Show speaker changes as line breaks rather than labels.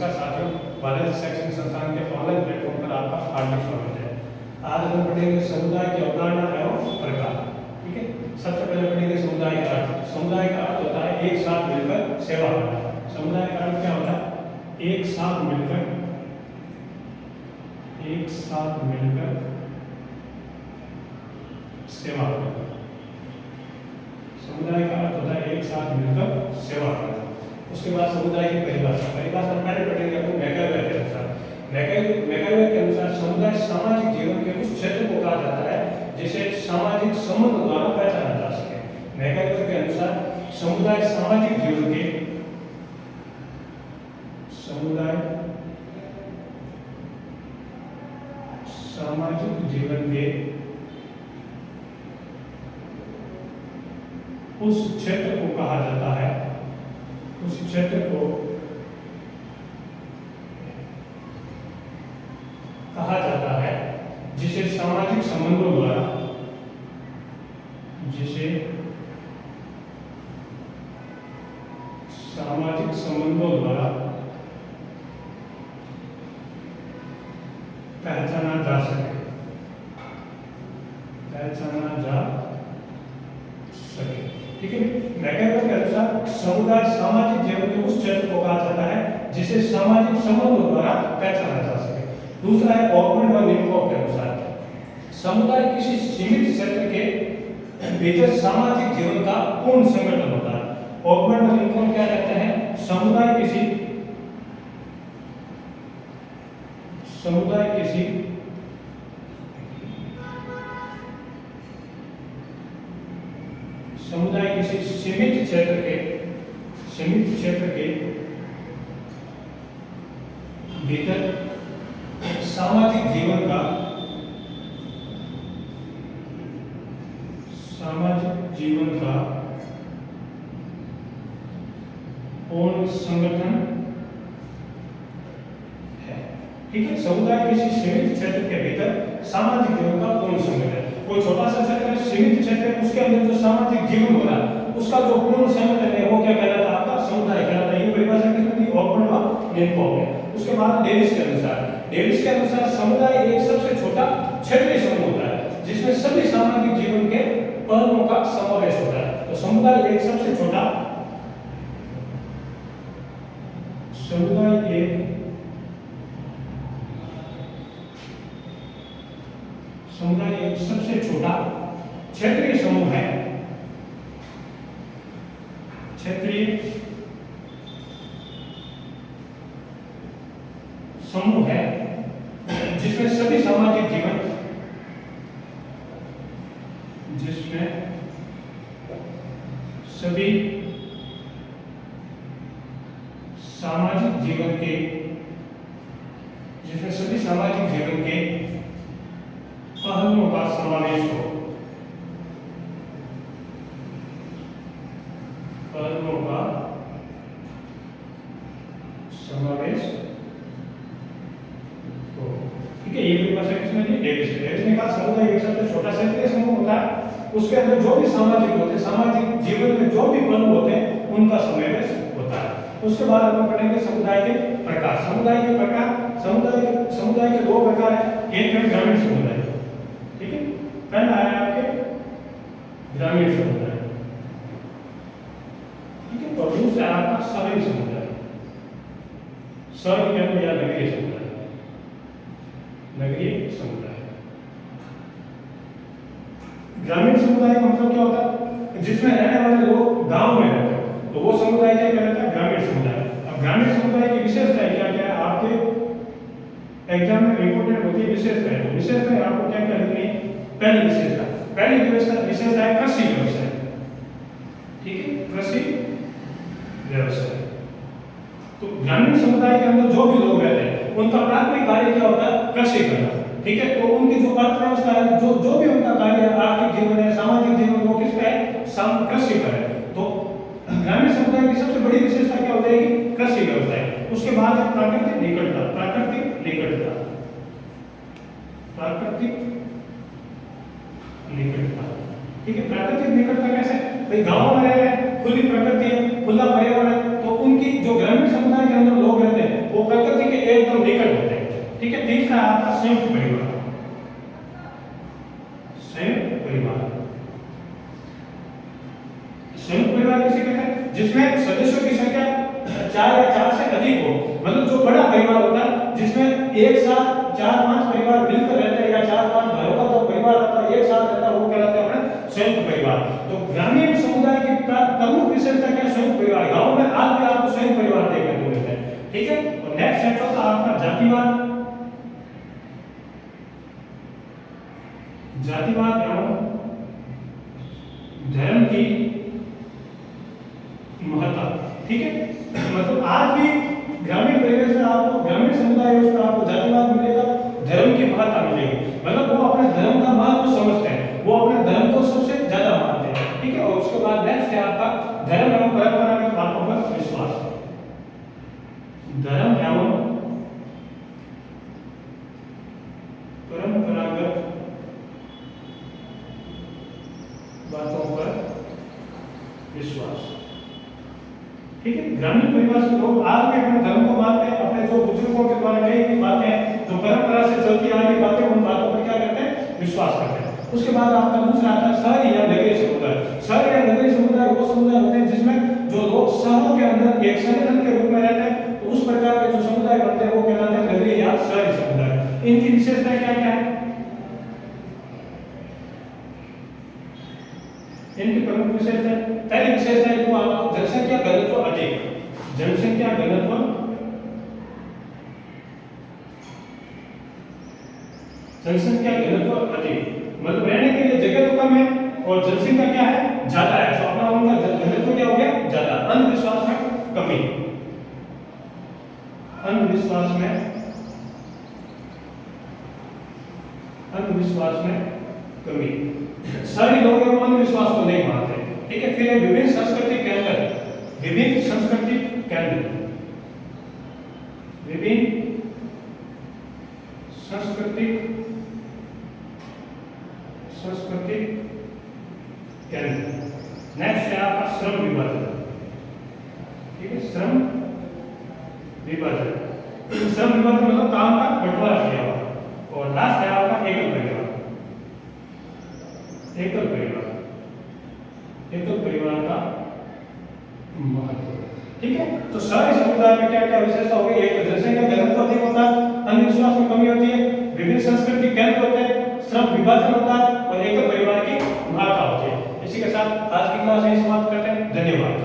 नमस्कार साथियों, बालाजी शैक्षणिक संस्थान के ऑनलाइन प्लेटफॉर्म पर आपका हार्दिक स्वागत है। आज हम पढ़ेंगे समुदाय की अवधारणा एवं प्रकार। ठीक है, सबसे पहले पढ़ेंगे समुदाय का अर्थ। समुदाय का अर्थ होता है एक साथ मिलकर सेवा करना। समुदाय का अर्थ क्या होता है? एक साथ मिलकर सेवा करना। समुदाय का अर्थ होता है एक साथ मिलकर सेवा करना। उसके बाद समुदाय की परिभाषा पहले पढ़ेंगे अपन मैकाइवर के अनुसार। मैकाइवर के अनुसार समुदाय सामाजिक जीवन के उस क्षेत्र को कहा जाता है जिसे सामाजिक संबंध द्वारा पहचाना जा सके। मैकाइवर के अनुसार समुदाय सामाजिक जीवन के उस क्षेत्र को कहा जाता है जिसे सामाजिक संबंधों द्वारा पहचाना जा सके। ठीक है, मैकाइवर के अनुसार समुदाय सामाजिक जीवन के उस क्षेत्र को कहा जाता है जिसे सामाजिक संबंधों द्वारा पहचाना जा सके। दूसरा है ऑकमैन व निकोल्स के अनुसार समुदाय किसी सीमित क्षेत्र के भीतर सामाजिक जीवन का पूर्ण संगठन होता है। ऑकमैन व निकोल्स क्या कहते हैं? समुदाय किसी सीमित क्षेत्र के भीतर सामाजिक जीवन का पूर्ण संगठन है। ठीक है, समुदाय किसी सीमित क्षेत्र के भीतर सामाजिक जीवन का पूर्ण संगठन। कोई छोटा सा क्षेत्र है, सीमित क्षेत्र है, उसके अंदर जो सामाजिक जीवन हो रहा है उसका जो पूर्ण संगठन है वो क्या कहलाता है? आपका समुदाय कहलाता है। ये परिभाषा किसने दी? ऑकमैन व निकोल्स ने। उसके बाद डेविस के अनुसार समुदाय एक सबसे छोटा क्षेत्रीय समूह होता है जिसमें सभी सामाजिक जीवन के पहलुओं का समावेश होता है। तो समुदाय एक सबसे छोटा क्षेत्रीय समूह है, जिसमें सभी सामाजिक जीवन के पहलुओं का समावेश हो। ठीक है, ये परिभाषा किसने दी? डेविस ने कहा समुदाय एक सबसे छोटा क्षेत्रीय समूह होता है, उसके अंदर जो भी सामाजिक जीवन में जो भी पहलू होते हैं उनका समावेश होता है। उसके बाद हम पढ़ेंगे समुदाय के प्रकार। समुदाय के दो प्रकार हैं। एक है ग्रामीण समुदाय। ठीक है, पहला है आपके ग्रामीण समुदाय। ठीक है, और दूसरा है आपका शहरी समुदाय, शहर के या नगरीय समुदाय। ग्रामीण समुदाय का मतलब क्या होता है? जिसमें रहने वाले लोग गांव में रहते हैं, तो वो समुदाय क्या कहलाता है? ग्रामीण समुदाय। अब ग्रामीण समुदाय की विशेषता क्या क्या है? आपके एग्जाम में इंपोर्टेंट होती है विशेषताएं। तो विशेषताएं आपको क्या क्या लिखनी है? पहली विशेषता है कृषि व्यवसाय। ठीक है, कृषि व्यवसाय। तो ग्रामीण समुदाय के अंदर जो भी लोग रहते हैं उनका प्राथमिक कार्य क्या होता है? कृषि करना। ठीक है, तो उनकी जो अर्थव्यवस्था है, जो भी उनका कार्य है, आर्थिक जीवन है, सामाजिक जीवन, वो किस पे है? कृषि पर है। तो ग्रामीण समुदाय की सबसे बड़ी विशेषता क्या हो जाएगी? कृषि व्यवसाय। उसके बाद है प्राकृतिक निकटता। ठीक है, प्राकृतिक निकटता कैसे? भाई गांव में रह रहे हैं, खुली प्रकृति है, खुला पर्यावरण है, तो उनकी जो ग्रामीण समुदाय के अंदर लोग रहते हैं वो तीसरा है आपका संयुक्त परिवार। संयुक्त परिवार, संयुक्त परिवार किसे कहते हैं? जिसमें सदस्यों की संख्या 4 या 4 से अधिक हो, मतलब जो बड़ा परिवार होता है जिसमें एक साथ 4-5 परिवार मिलकर रहते हैं या 4-5 घरों का जो परिवार होता है एक साथ रहता है, वो कहलाता है अपना संयुक्त परिवार। तो ग्रामीण समुदाय की प्रमुख विशेषता क्या है? संयुक्त परिवार। गांव में आज भी आपको संयुक्त परिवार देखने को मिलते हैं, ठीक है। और नेक्स्ट है तो आपका जातिवाद। जातिवाद एवं धर्म की महत्ता, ठीक है। मतलब आज भी ग्रामीण परिवेश में आपको, ग्रामीण समुदाय में आपको जातिवाद मिलेगा, धर्म की महत्ता मिलेगी। मतलब वो अपने धर्म का महत्व समझते हैं, वो अपने धर्म को सबसे ज्यादा मानते हैं, ठीक है। और उसके बाद नेक्स्ट है आपका धर्म एवं परंपरागत बातों पर विश्वास। धर्म एवं परंपरागत बातों पर विश्वास, ठीक है। ग्रामीण परिवार से लोग आज भी अपने धर्म को मानते हैं, अपने जो बुजुर्गों के द्वारा कही गई बातें, जो परंपरा से चलती आ रही बातें, उन बातों पर क्या करते हैं? विश्वास करते हैं। उसके बाद आपका दूसरा आता है शहरी या नगरीय समुदाय। शहरी या नगरीय समुदाय वो समुदाय होते हैं जिसमें जो लोग शहरों के अंदर एक संगठन के रूप में रहते हैं, तो उस प्रकार के जो समुदाय बनते हैं वो कहलाते हैं नगरीय या शहरी समुदाय। इनकी विशेषताएं क्या क्या है? इनकी प्रमुख विशेषताएं, पहली विशेषता है जो आपको जनसंख्या घनत्व अधिक। जनसंख्या घनत्व अधिक, मतलब रहने के लिए जगह तो कम है और जनसंख्या क्या है? ज्यादा है, तो अपना उनका घनत्व क्या हो गया? ज्यादा। अंधविश्वास में कमी, अंधविश्वास में कमी। सारे लोग अंधविश्वास को नहीं मानते, ठीक है। फिर विभिन्न सांस्कृतिक केंद्र, विभिन्न सांस्कृतिक केंद्र, विभिन्न सांस्कृतिक केंद्र। नेक्स्ट है आपका श्रम विभाजन, ठीक है। श्रम विभाजन, श्रम विभाजन मतलब काम का बंटवारा किया हुआ। और लास्ट है आपका एकल परिवार। एकल परिवार, एकल परिवार का महत्व, ठीक है। तो सारे समुदाय में क्या क्या विशेषता होगी? एक जनसंख्या घनत्व अधिक होता है, अंधविश्वास में कमी होती है, विभिन्न सांस्कृतिक केंद्र होते हैं, श्रम विभाजन होता है और एकल परिवार की महत्ता होती है। इसी के साथ आज की क्लास यही समाप्त करते हैं। धन्यवाद।